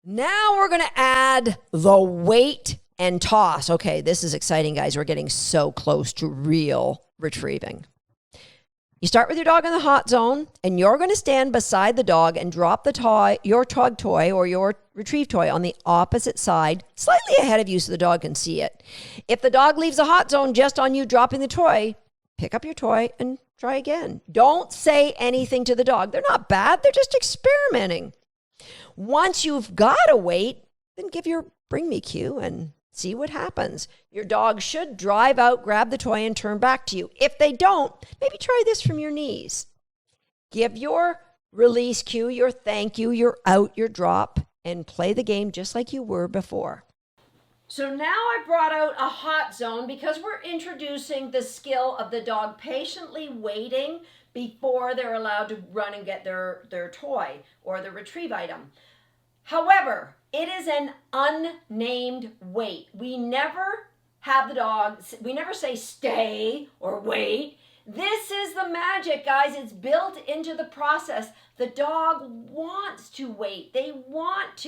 Now we're going to add the wait and toss. Okay, this is exciting, guys. We're getting so close to real retrieving. You start with your dog in the hot zone, and you're going to stand beside the dog and drop the toy, your tug toy or your retrieve toy on the opposite side, slightly ahead of you so the dog can see it. If the dog leaves the hot zone just on you dropping the toy, pick up your toy and try again. Don't say anything to the dog. They're not bad. They're just experimenting. Once you've got a wait, then give your bring me cue and see what happens. Your dog should drive out, grab the toy, and turn back to you. If they don't, maybe try this from your knees. Give your release cue, your thank you, your out, your drop, and play the game just like you were before. So now I brought out a hot zone because we're introducing the skill of the dog patiently waiting before they're allowed to run and get their toy or the retrieve item. However, it is an unnamed wait. We never have the dog, we never say stay or wait. This is the magic, guys. It's built into the process. The dog wants to wait. They want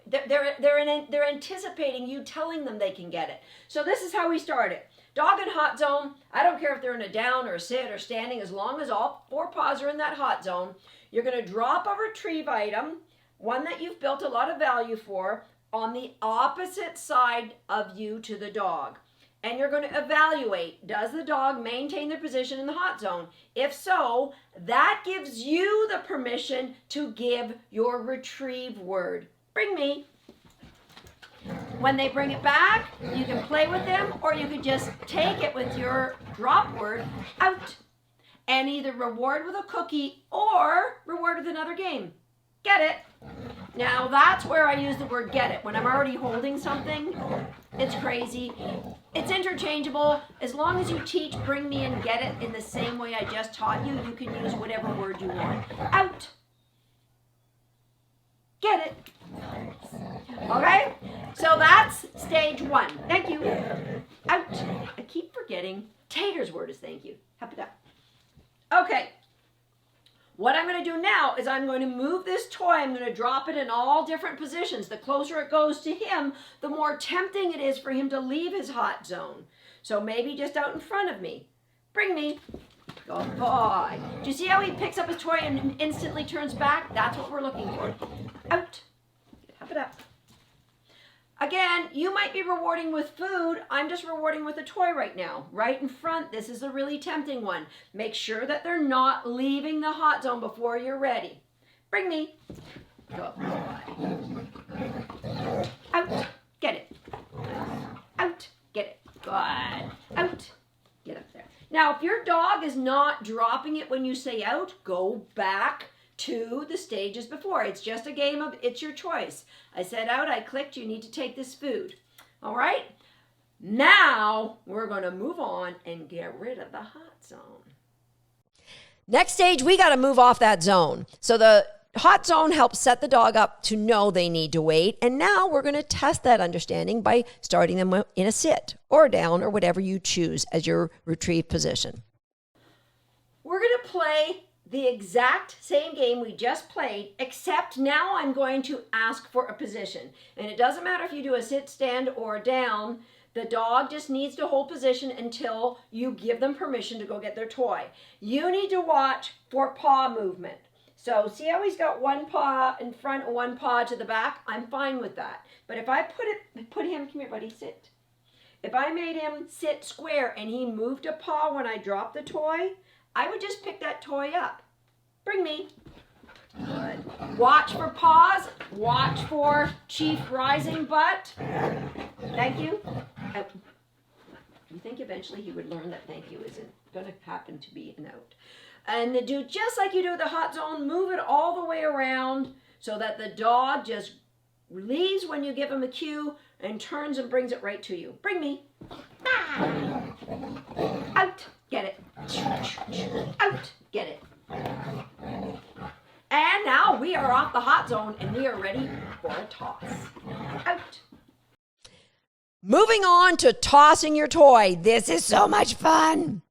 they're anticipating you telling them they can get it. So this is how we start it. Dog in hot zone. I don't care if they're in a down or a sit or standing, as long as all four paws are in that hot zone. You're going to drop a retrieve item, one that you've built a lot of value for, on the opposite side of you to the dog. And you're going to evaluate, does the dog maintain their position in the hot zone? If so, that gives you the permission to give your retrieve word. Bring me. When they bring it back, you can play with them, or you could just take it with your drop word, out, and either reward with a cookie or reward with another game. Get it? Now that's where I use the word get it. When I'm already holding something, it's crazy. It's interchangeable. As long as you teach bring me and get it in the same way I just taught you, you can use whatever word you want. Out. Get it. Okay? So that's stage one. Thank you. Out. I keep forgetting. Tater's word is thank you. Help it up. Okay. What I'm going to do now is I'm going to move this toy. I'm going to drop it in all different positions. The closer it goes to him, the more tempting it is for him to leave his hot zone. So maybe just out in front of me. Bring me. Good boy. Do you see how he picks up his toy and instantly turns back? That's what we're looking for. Out. Help it up. Again, you might be rewarding with food. I'm just rewarding with a toy right now. Right in front, this is a really tempting one. Make sure that they're not leaving the hot zone before you're ready. Bring me. Good boy. Out. Get it. Out. Get it. Good. Out. Get up there. Now, if your dog is not dropping it when you say out, go back to the stages before. It's just a game of it's your choice. I said out, I clicked, you need to take this food. All right? Now we're going to move on and get rid of the hot zone. Next stage, we got to move off that zone. So the hot zone helps set the dog up to know they need to wait. And now we're going to test that understanding by starting them in a sit or a down or whatever you choose as your retrieve position. We're going to play the exact same game we just played, except now I'm going to ask for a position. And it doesn't matter if you do a sit, stand, or down. The dog just needs to hold position until you give them permission to go get their toy. You need to watch for paw movement. So see how he's got one paw in front and one paw to the back? I'm fine with that. But if I put him, come here buddy, sit. If I made him sit square and he moved a paw when I dropped the toy, I would just pick that toy up. Bring me. Good. Watch for paws. Watch for chief rising butt. Thank you. You think eventually he would learn that thank you isn't going to happen to be an out. And do just like you do with the hot zone, move it all the way around so that the dog just leaves when you give him a cue and turns and brings it right to you. Bring me. Out. Get it. Out. Get it. And now we are off the hot zone and we are ready for a toss. Out. Moving on to tossing your toy. This is so much fun.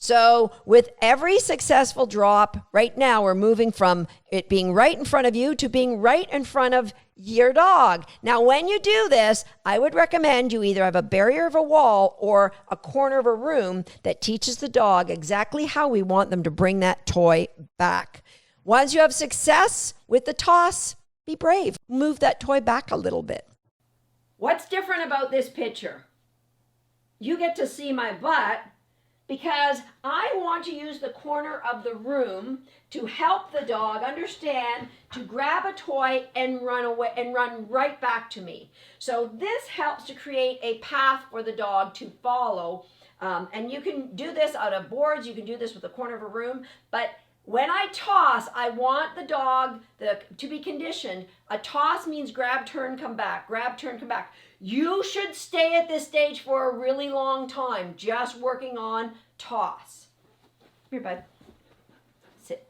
So with every successful drop, right now we're moving from it being right in front of you to being right in front of your dog. Now, when you do this, I would recommend you either have a barrier of a wall or a corner of a room that teaches the dog exactly how we want them to bring that toy back. Once you have success with the toss, be brave. Move that toy back a little bit. What's different about this picture? You get to see my butt because I want to use the corner of the room to help the dog understand to grab a toy and run away and run right back to me. So this helps to create a path for the dog to follow. And you can do this out of boards. You can do this with the corner of a room. But when I toss, I want the dog to be conditioned. A toss means grab, turn, come back. Grab, turn, come back. You should stay at this stage for a really long time, just working on toss. Here, bud. Sit.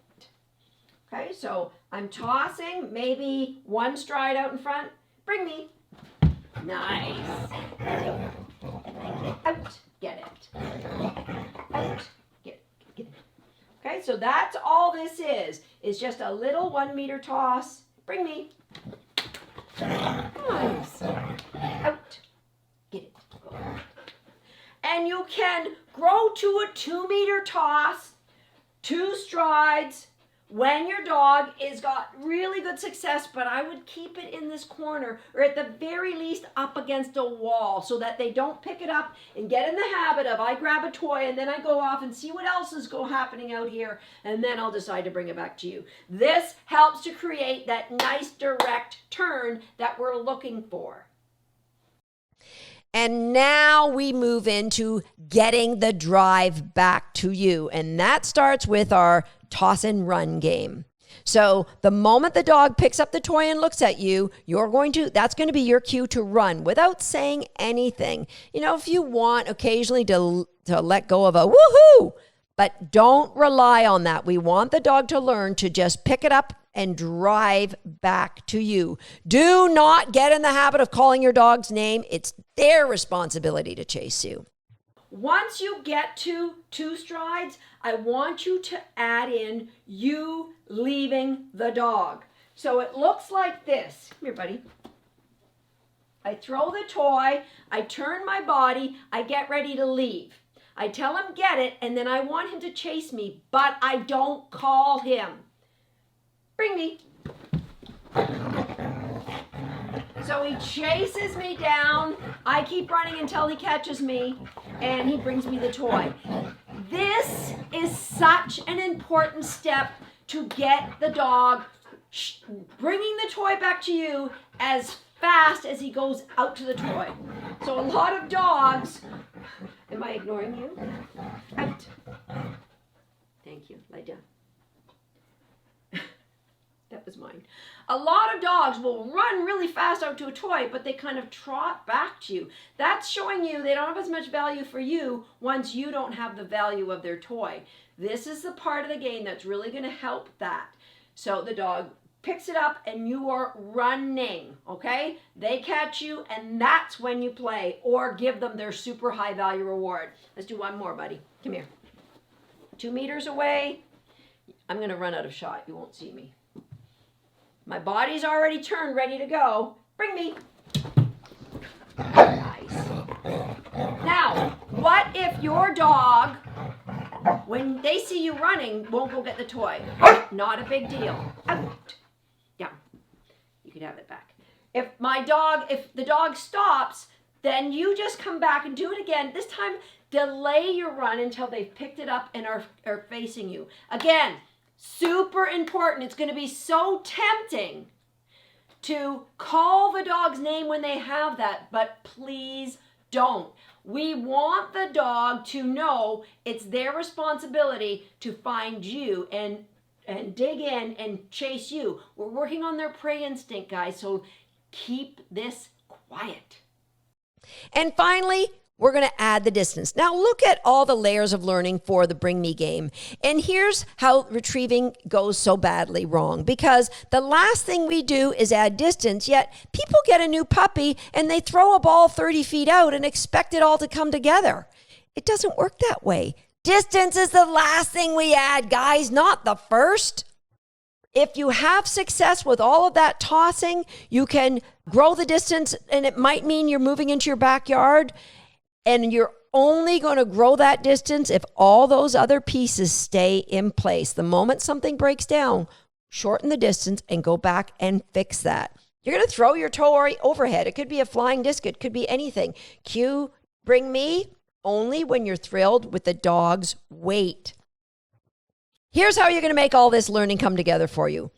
Okay, so I'm tossing, maybe one stride out in front. Bring me. Nice. Out. Get it. Out. Get it. Okay, so that's all this is just a little 1 meter toss. Bring me. Nice. Out. Get it. Go. And you can grow to a 2 meter toss, 2 strides, when your dog is got really good success, but I would keep it in this corner or at the very least up against a wall so that they don't pick it up and get in the habit of I grab a toy and then I go off and see what else is happening out here and then I'll decide to bring it back to you. This helps to create that nice direct turn that we're looking for. And now we move into getting the drive back to you. And that starts with our toss and run game. So the moment the dog picks up the toy and looks at you, that's going to be your cue to run without saying anything. You know, if you want occasionally to let go of a woohoo, but don't rely on that. We want the dog to learn to just pick it up and drive back to you. Do not get in the habit of calling your dog's name. It's their responsibility to chase you. Once you get to 2 strides, I want you to add in you leaving the dog. So it looks like this. Come here, buddy. I throw the toy, I turn my body, I get ready to leave. I tell him get it, and then I want him to chase me, but I don't call him. Bring me. So he chases me down. I keep running until he catches me and he brings me the toy. This is such an important step to get the dog bringing the toy back to you as fast as he goes out to the toy. So a lot of dogs, am I ignoring you? Out. Thank you. Lie down. That was mine. A lot of dogs will run really fast out to a toy, but they kind of trot back to you. That's showing you they don't have as much value for you once you don't have the value of their toy. This is the part of the game that's really going to help that. So the dog picks it up and you are running, okay? They catch you and that's when you play or give them their super high value reward. Let's do one more, buddy. Come here. 2 meters away. I'm going to run out of shot. You won't see me. My body's already turned, ready to go. Bring me. Nice. Now, what if your dog, when they see you running, won't go get the toy? Not a big deal. Out. Yeah. You can have it back. If the dog stops, then you just come back and do it again. This time, delay your run until they've picked it up and are facing you. Again, super important. It's going to be so tempting to call the dog's name when they have that, but please don't. We want the dog to know it's their responsibility to find you and dig in and chase you. We're working on their prey instinct, guys, so keep this quiet. And finally, we're going to add the distance. Now look at all the layers of learning for the Bring Me game. And here's how retrieving goes so badly wrong, because the last thing we do is add distance, yet people get a new puppy and they throw a ball 30 feet out and expect it all to come together. It doesn't work that way. Distance is the last thing we add, guys, not the first. If you have success with all of that tossing, you can grow the distance, and it might mean you're moving into your backyard, and you're only going to grow that distance if all those other pieces stay in place. The moment something breaks down, shorten the distance and go back and fix that. You're going to throw your toy overhead. It could be a flying disc. It could be anything. Cue, bring me, only when you're thrilled with the dog's weight. Here's how you're going to make all this learning come together for you.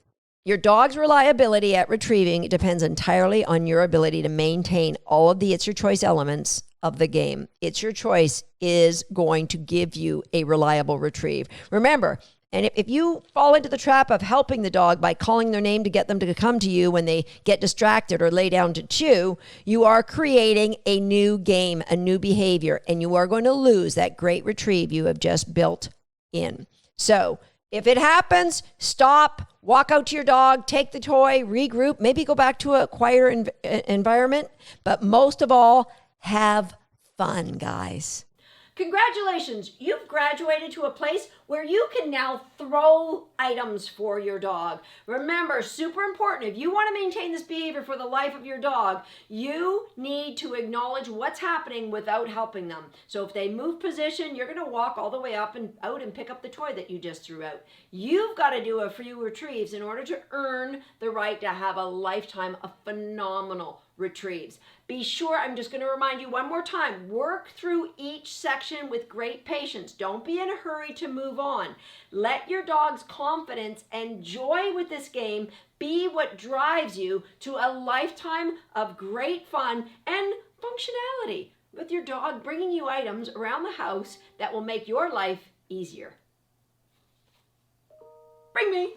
Your dog's reliability at retrieving depends entirely on your ability to maintain all of the It's Your Choice elements of the game. It's Your Choice is going to give you a reliable retrieve. Remember, and if you fall into the trap of helping the dog by calling their name to get them to come to you when they get distracted or lay down to chew, you are creating a new game, a new behavior, and you are going to lose that great retrieve you have just built in. So if it happens, stop, walk out to your dog, take the toy, regroup, maybe go back to a quieter environment, but most of all, have fun, guys. Congratulations, you've graduated to a place where you can now throw items for your dog. Remember, super important, if you want to maintain this behavior for the life of your dog, you need to acknowledge what's happening without helping them. So if they move position, you're going to walk all the way up and out and pick up the toy that you just threw out. You've got to do a few retrieves in order to earn the right to have a lifetime of phenomenal retrieves. Be sure, I'm just going to remind you one more time, work through each section with great patience. Don't be in a hurry to move on. Let your dog's confidence and joy with this game be what drives you to a lifetime of great fun and functionality with your dog bringing you items around the house that will make your life easier. Bring me.